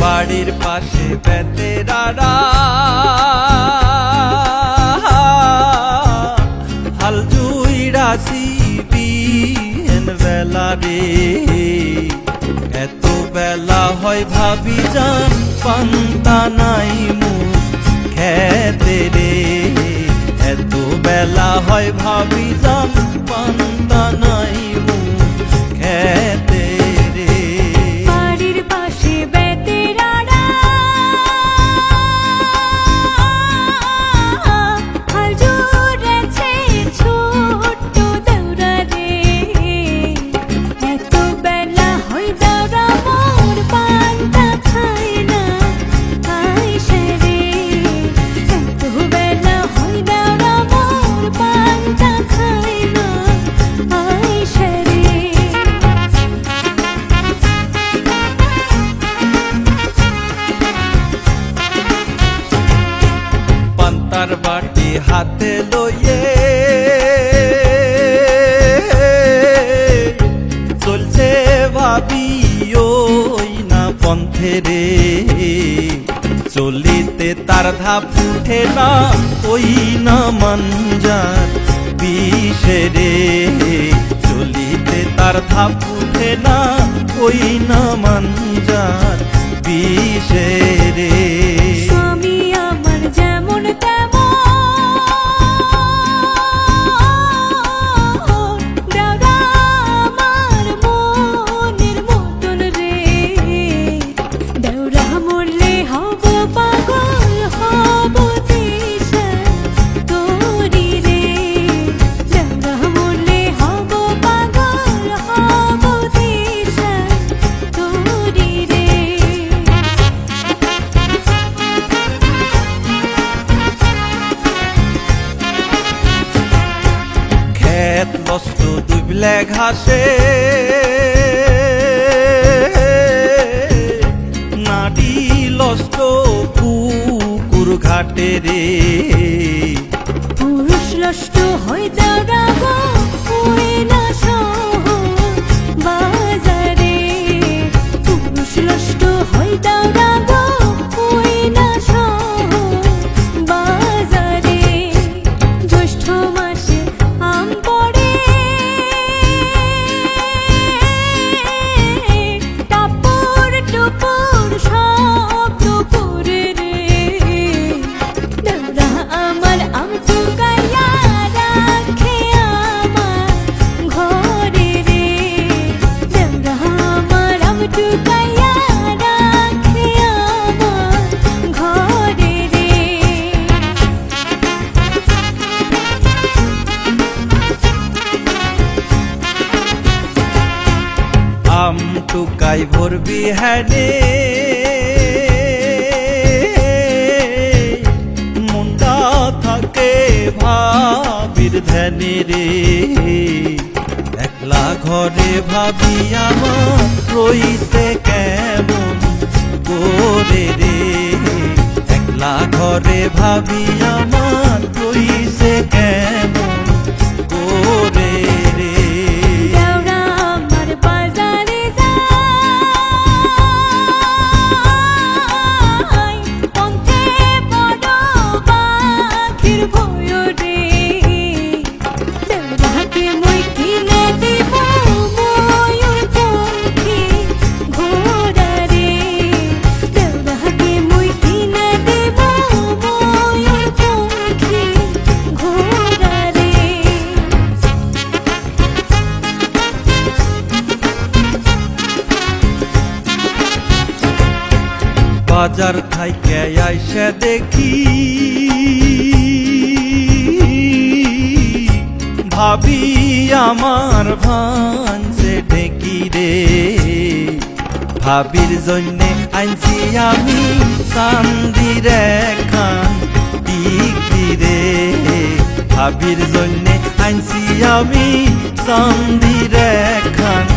বাড়ির পাশে বেতেরারা হাল জুইরাছি বিহেন বেলা রে। এত বেলা হয় ভাবি জান পান্তা নাই মুখ খেতে রে। এত বেলা হয় ভাবি জান পান্তা নাই মুখ খেতে রে। বাড়ির পাশে বেতেরারা হাল জুড়েছে ছোট্ট দেওরা রে। এত বেলা হয় দেওরা মোর পান্তা খায় না আইসে রে। এত বেলা হয় দেওরা মোর পান্তা খায় না আইসে রে। পান্তার বাটি হাতে লইয়ে চলছে ভাবি ওই না পন্থে রে। চলিতে তার ধাপ উঠে না ওই না মানজার বিষে রে। চলিতে তার ধাপ উঠে না ওই না মানজার বিষে রে। স্বামী আমার যেমন তেমন দেওরা আমার মনের মতন রে। দেওরা মরলে হব পাগল হব দিশা তোরি রে। দেওরা মরলে হব পাগল হব দিশা তোরি রে। ক্ষেত নষ্ট দুবলে ঘাসে নাডি লষ্ট পুকুর ঘাটে রে। পুরুষ লষ্ট হয় দেওরা গো ওই না শহর বাজারে। পুরুষ লষ্ট হয় দেওরা গো ওই না শহর বাজারে। জ্যৈষ্ঠ মাসে আম পড়ে টাপুর টুপুর শব্দ করে রে। দেওরা আমার আম চুকাইয়া রাখে আমার ঘরে রে। দেওরা আমার আম চুকাইয়া রাখে আমার ঘরে রে। আম টুকাই ভরবি হ্যানে মুন্ডা থাকে ভাবির ধ্যানে রে। একলা ঘরে ভাবি আমার রইছে কেমন করে রে। একলা ঘরে ভাবি আমার রইছে কেমন করে রে। দেওরা আমার বাজারে যায় পন্থে বড় পাখির ভয় রে। দেওরাকে মই কিনে দিব ময়ূর পঙ্খী ঘোড়া রে। দেওরাকে মই কিনে দিব ময়ূর পঙ্খী ঘোড়া রে। বাজার থাইকে আইসা দেখি ভাবি আমার ভাঞ্জে ঢেকি রে। ভাবির জন্যে আনছি আমি চান্দির খান টিকি রে। ভাবির জন্যে আনছি আমি চান্দির খান